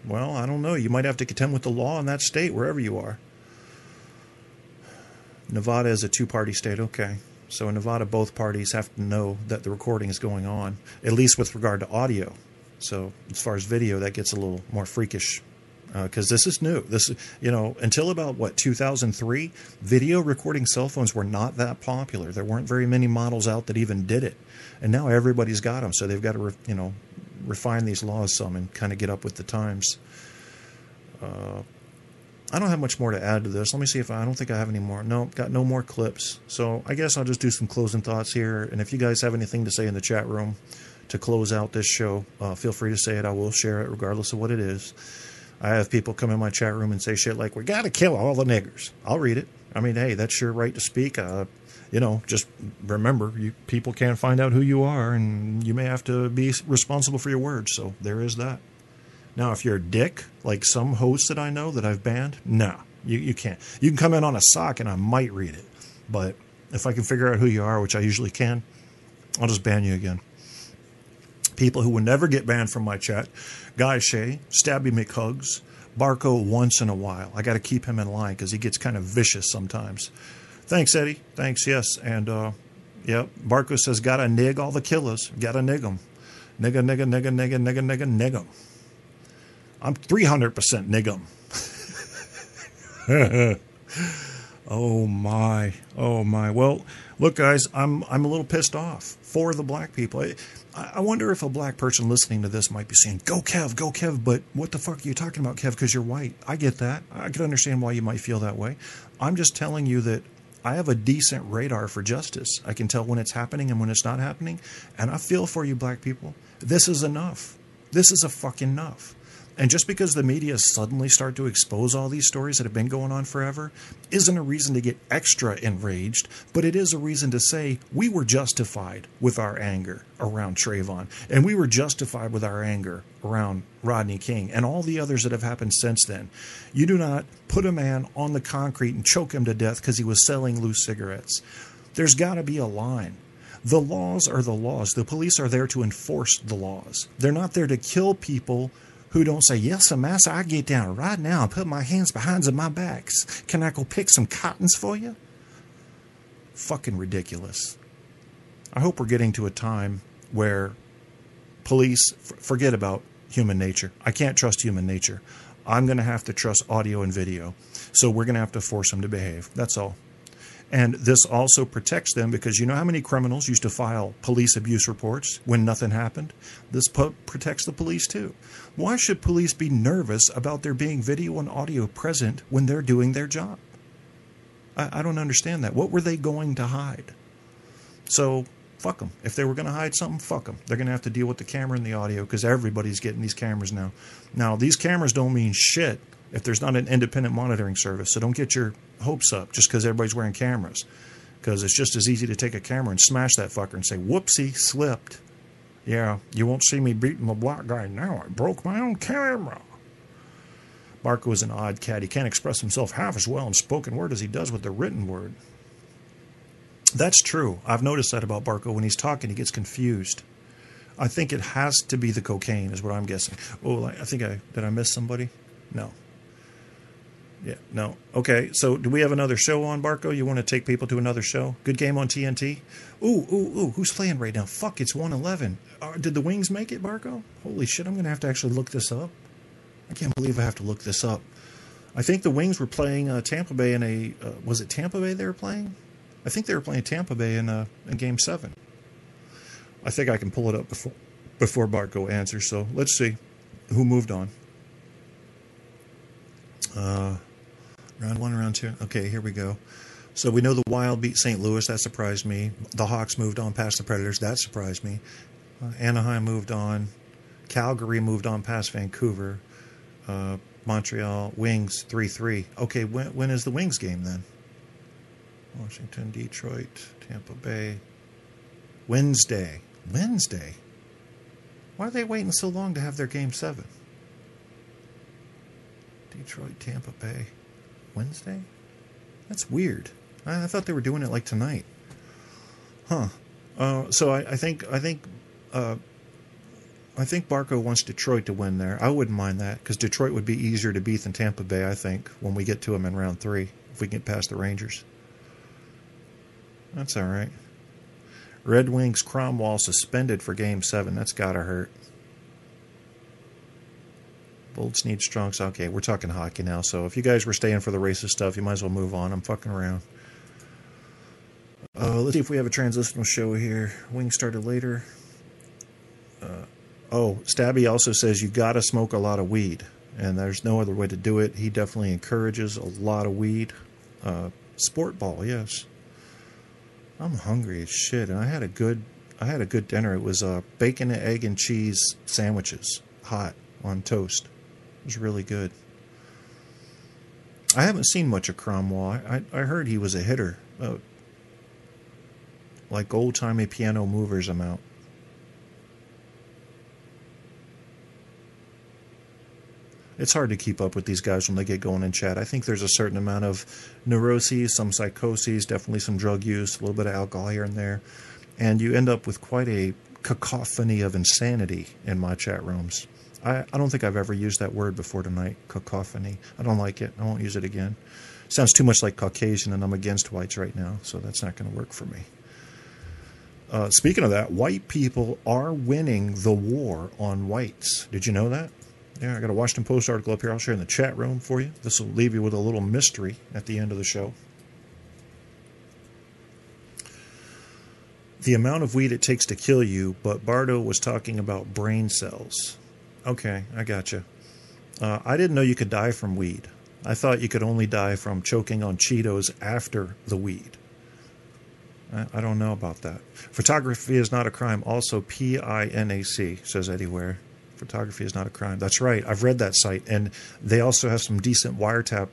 Well, I don't know. You might have to contend with the law in that state, wherever you are. Nevada is a two-party state. Okay. So in Nevada, both parties have to know that the recording is going on, at least with regard to audio. So as far as video, that gets a little more freakish. Because this is new. This, until about 2003, video recording cell phones were not that popular. There weren't very many models out that even did it, and now everybody's got them. So they've got to, refine these laws some and kind of get up with the times. I don't have much more to add to this. Let me see if I don't think I have any more. No, got no more clips. So I guess I'll just do some closing thoughts here. And if you guys have anything to say in the chat room to close out this show, feel free to say it. I will share it regardless of what it is. I have people come in my chat room and say shit like, we got to kill all the niggers. I'll read it. I mean, hey, that's your right to speak. Just remember, people can't find out who you are, and you may have to be responsible for your words. So there is that. Now, if you're a dick, like some hosts that I know that I've banned, no, you can't. You can come in on a sock, and I might read it. But if I can figure out who you are, which I usually can, I'll just ban you again. People who will never get banned from my chat: Guy Shea, Stabby McHugs, Barco once in a while. I got to keep him in line because he gets kind of vicious sometimes. Thanks, Eddie. Thanks, yes. And, Barco says, gotta nig all the killers. Gotta nig them. Nigga, nigga, nigga, nigga, nigga, nigga, nig them. I'm 300% nig them. Oh, my. Oh, my. Well, look, guys, I'm a little pissed off for the black people. I wonder if a black person listening to this might be saying, go, Kev, but what the fuck are you talking about, Kev, because you're white? I get that. I can understand why you might feel that way. I'm just telling you that I have a decent radar for justice. I can tell when it's happening and when it's not happening, and I feel for you, black people. This is enough. This is a fucking enough. And just because the media suddenly start to expose all these stories that have been going on forever isn't a reason to get extra enraged, but it is a reason to say we were justified with our anger around Trayvon, and we were justified with our anger around Rodney King and all the others that have happened since then. You do not put a man on the concrete and choke him to death because he was selling loose cigarettes. There's got to be a line. The laws are the laws. The police are there to enforce the laws. They're not there to kill people who don't say, yes, massa, I get down right now and put my hands behind my backs. Can I go pick some cottons for you? Fucking ridiculous. I hope we're getting to a time where police forget about human nature. I can't trust human nature. I'm going to have to trust audio and video. So we're going to have to force them to behave. That's all. And this also protects them because you know how many criminals used to file police abuse reports when nothing happened? This protects the police too. Why should police be nervous about there being video and audio present when they're doing their job? I don't understand that. What were they going to hide? So fuck them. If they were going to hide something, fuck them. They're going to have to deal with the camera and the audio because everybody's getting these cameras now. Now, these cameras don't mean shit if there's not an independent monitoring service. So don't get your hopes up just because everybody's wearing cameras. Because it's just as easy to take a camera and smash that fucker and say, whoopsie, slipped. Yeah, you won't see me beating the black guy now. I broke my own camera. Barco is an odd cat. He can't express himself half as well in spoken word as he does with the written word. That's true. I've noticed that about Barco. When he's talking, he gets confused. I think it has to be the cocaine is what I'm guessing. Oh, did I miss somebody? No. Yeah, no. Okay, so do we have another show on, Barco? You want to take people to another show? Good game on TNT? Ooh, who's playing right now? Fuck, it's 111. Did the Wings make it, Barco? Holy shit, I'm going to have to actually look this up. I can't believe I have to look this up. I think the Wings were playing Tampa Bay in a... was it Tampa Bay they were playing? I think they were playing Tampa Bay in Game 7. I think I can pull it up before Barco answers, so let's see who moved on. Round 1, round 2. Okay, here we go. So we know the Wild beat St. Louis. That surprised me. The Hawks moved on past the Predators. That surprised me. Anaheim moved on. Calgary moved on past Vancouver. Montreal, Wings, 3-3. Okay, when is the Wings game then? Washington, Detroit, Tampa Bay. Wednesday. Why are they waiting so long to have their Game 7? Detroit, Tampa Bay. Wednesday? That's weird. I thought they were doing it like tonight. Huh. So I think I think Barco wants Detroit to win there. I wouldn't mind that, because Detroit would be easier to beat than Tampa Bay, I think, when we get to them in round 3, if we get past the Rangers. That's all right. Red Wings Cromwell suspended for Game 7. That's got to hurt. Bolts need Strunks. Okay, we're talking hockey now, so if you guys were staying for the racist stuff, you might as well move on. I'm fucking around. Let's see if we have a transitional show here. Wings started later. Stabby also says you got to smoke a lot of weed, and there's no other way to do it. He definitely encourages a lot of weed. Sport ball, yes. I'm hungry as shit, and I had a good dinner. It was bacon, egg, and cheese sandwiches, hot on toast. It was really good. I haven't seen much of Cromwell. I heard he was a hitter. Like old-timey piano movers, I'm out. It's hard to keep up with these guys when they get going in chat. I think there's a certain amount of neuroses, some psychoses, definitely some drug use, a little bit of alcohol here and there. And you end up with quite a cacophony of insanity in my chat rooms. I don't think I've ever used that word before tonight, cacophony. I don't like it. I won't use it again. Sounds too much like Caucasian, and I'm against whites right now, so that's not going to work for me. Speaking of that, white people are winning the war on whites. Did you know that? Yeah, I got a Washington Post article up here. I'll share in the chat room for you. This will leave you with a little mystery at the end of the show. The amount of weed it takes to kill you, but Bardo was talking about brain cells. Okay, I gotcha. I didn't know you could die from weed. I thought you could only die from choking on Cheetos after the weed. I don't know about that. Photography is not a crime. Also, PINAC, says Eddie Ware. Photography is not a crime. That's right. I've read that site. And they also have some decent wiretap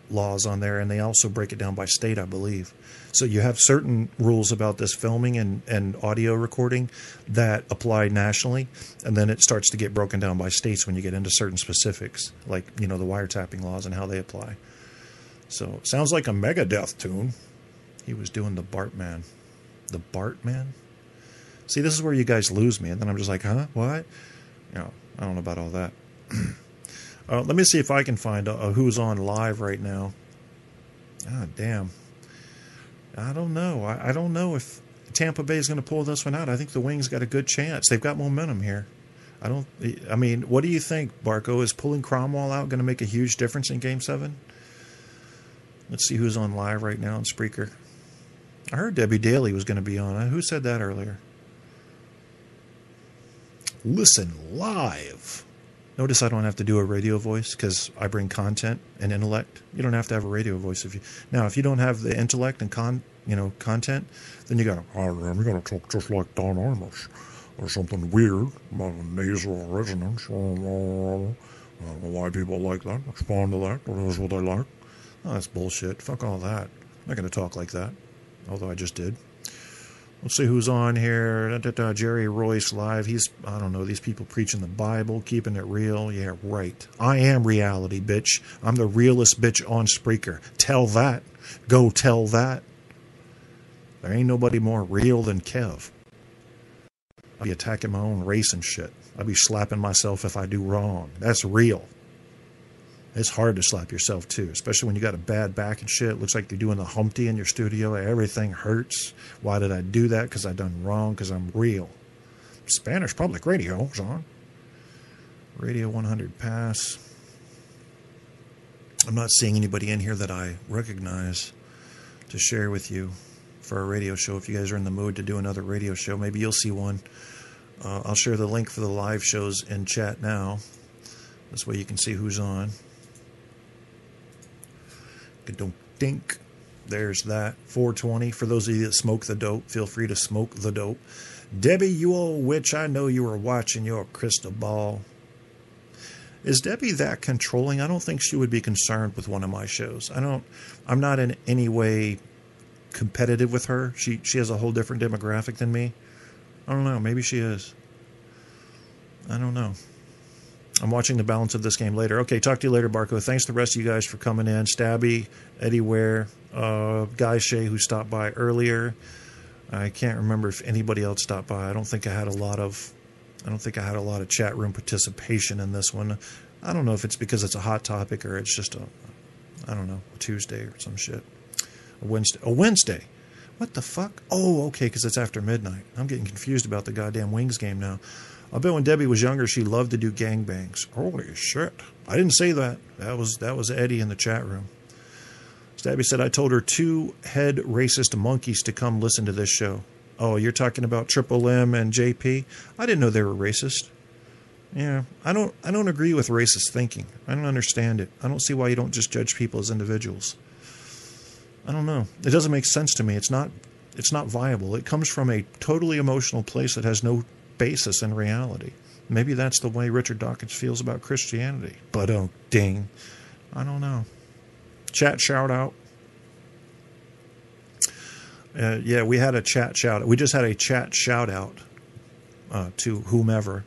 laws on there. And they also break it down by state, I believe. So you have certain rules about this filming and audio recording that apply nationally. And then it starts to get broken down by states when you get into certain specifics. Like, you know, the wiretapping laws and how they apply. So, sounds like a Megadeth tune. He was doing the Bartman. The Bartman? See, this is where you guys lose me. And then I'm just like, huh? What? You know, I don't know about all that. Let me see if I can find who's on live right now. Ah, damn. I don't know. I don't know if Tampa Bay is going to pull this one out. I think the Wings got a good chance. They've got momentum here. I mean, what do you think, Barco? Is pulling Cromwell out going to make a huge difference in Game 7? Let's see who's on live right now on Spreaker. I heard Debbie Daly was going to be on. Who said that earlier? Listen live. Notice I don't have to do a radio voice because I bring content and intellect. You don't have to have a radio voice if you don't have the intellect and content, then you gotta talk just like Don Amish or something weird about a nasal resonance. I don't know why people like that. Respond to that. That's what they like. Oh, that's bullshit. Fuck all that. I'm not gonna talk like that. Although I just did. Let's see who's on here. Jerry Royce live. I don't know, these people preaching the Bible, keeping it real. Yeah, right. I am reality, bitch. I'm the realest bitch on Spreaker. Tell that. Go tell that. There ain't nobody more real than Kev. I'll be attacking my own race and shit. I'll be slapping myself if I do wrong. That's real. It's hard to slap yourself, too, especially when you got a bad back and shit. It looks like you're doing the Humpty in your studio. Everything hurts. Why did I do that? Because I done wrong, because I'm real. Spanish Public Radio is on. Radio 100 pass. I'm not seeing anybody in here that I recognize to share with you for a radio show. If you guys are in the mood to do another radio show, maybe you'll see one. I'll share the link for the live shows in chat now. This way you can see who's on. Don't dink. There's that. 420. For those of you that smoke the dope, feel free to smoke the dope. Debbie, you old witch, I know you were watching your crystal ball. Is Debbie that controlling? I don't think she would be concerned with one of my shows. I'm not in any way competitive with her. She has a whole different demographic than me. I don't know. Maybe she is. I don't know. I'm watching the balance of this game later. Okay, talk to you later, Barco. Thanks to the rest of you guys for coming in. Stabby, Eddie Ware, Guy Shea, who stopped by earlier. I can't remember if anybody else stopped by. I don't think I had a lot of I don't think I had a lot of chat room participation in this one. I don't know if it's because it's a hot topic or it's just I don't know, a Tuesday or some shit. A Wednesday. What the fuck? Oh, okay, because it's after midnight. I'm getting confused about the goddamn Wings game now. I bet when Debbie was younger, she loved to do gangbangs. Holy shit. I didn't say that. That was Eddie in the chat room. Stabby said, I told her 2 head racist monkeys to come listen to this show. Oh, you're talking about Triple M and JP? I didn't know they were racist. Yeah, I don't agree with racist thinking. I don't understand it. I don't see why you don't just judge people as individuals. I don't know. It doesn't make sense to me. It's not viable. It comes from a totally emotional place that has no basis in reality. Maybe that's the way Richard Dawkins feels about Christianity. But oh, ding. I don't know. Chat shout out. Yeah, we had a chat shout out. We just had a chat shout out to whomever.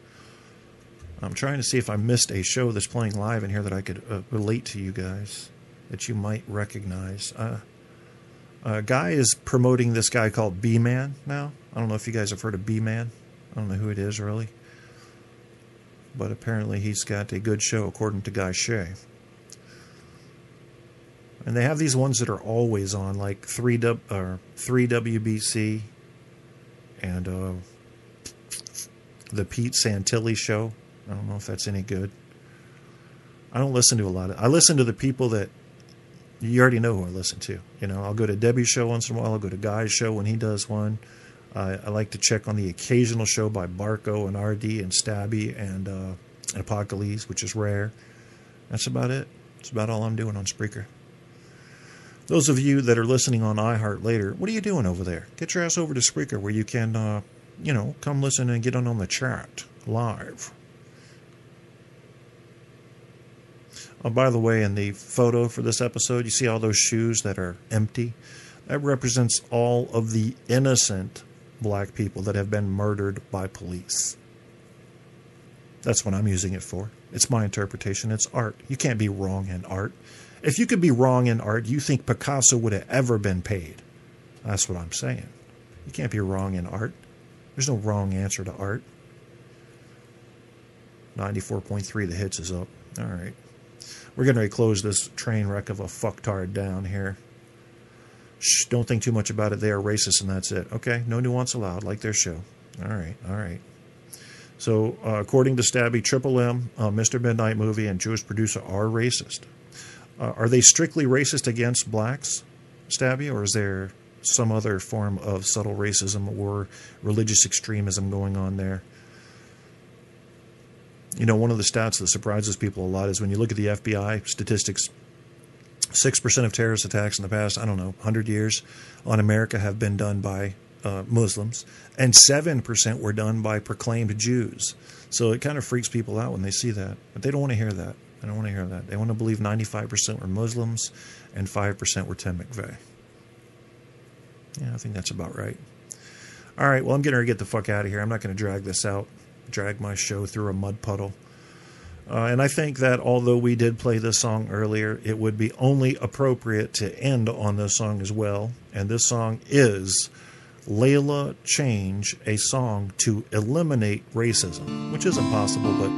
I'm trying to see if I missed a show that's playing live in here that I could relate to you guys, that you might recognize. A guy is promoting this guy called B-Man now. I don't know if you guys have heard of B-Man. I don't know who it is, really. But apparently he's got a good show, according to Guy Shea. And they have these ones that are always on, like 3WBC and the Pete Santilli show. I don't know if that's any good. I don't listen to a lot of... I listen to the people that... You already know who I listen to. You know, I'll go to Debbie's show once in a while. I'll go to Guy's show when he does one. I like to check on the occasional show by Barco and RD and Stabby and Apocalypse, which is rare. That's about it. That's about all I'm doing on Spreaker. Those of you that are listening on iHeart later, what are you doing over there? Get your ass over to Spreaker where you can, come listen and get on the chat live. Oh, by the way, in the photo for this episode, you see all those shoes that are empty? That represents all of the innocent black people that have been murdered by police. That's what I'm using it for. It's my interpretation. It's art. You can't be wrong in art. If you could be wrong in art, you think Picasso would have ever been paid. That's what I'm saying. You can't be wrong in art. There's no wrong answer to art. 94.3, the hits is up. All right. We're going to close this train wreck of a fucktard down here. Shh, don't think too much about it. They are racist and that's it. Okay, no nuance allowed, like their show. All right. So, according to Stabby, Triple M, Mr. Midnight Movie, and Jewish Producer are racist. Are they strictly racist against blacks, Stabby, or is there some other form of subtle racism or religious extremism going on there? You know, one of the stats that surprises people a lot is when you look at the FBI statistics, 6% of terrorist attacks in the past, 100 years on America have been done by Muslims, and 7% were done by proclaimed Jews. So it kind of freaks people out when they see that. But they don't want to hear that. They don't want to hear that. They want to believe 95% were Muslims and 5% were Tim McVeigh. Yeah, I think that's about right. All right, well, I'm getting ready to get the fuck out of here. I'm not going to drag my show through a mud puddle. And I think that although we did play this song earlier, it would be only appropriate to end on this song as well. And this song is Layla Change, a song to eliminate racism, which is impossible, but...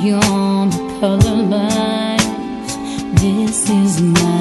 Beyond the color lines, this is my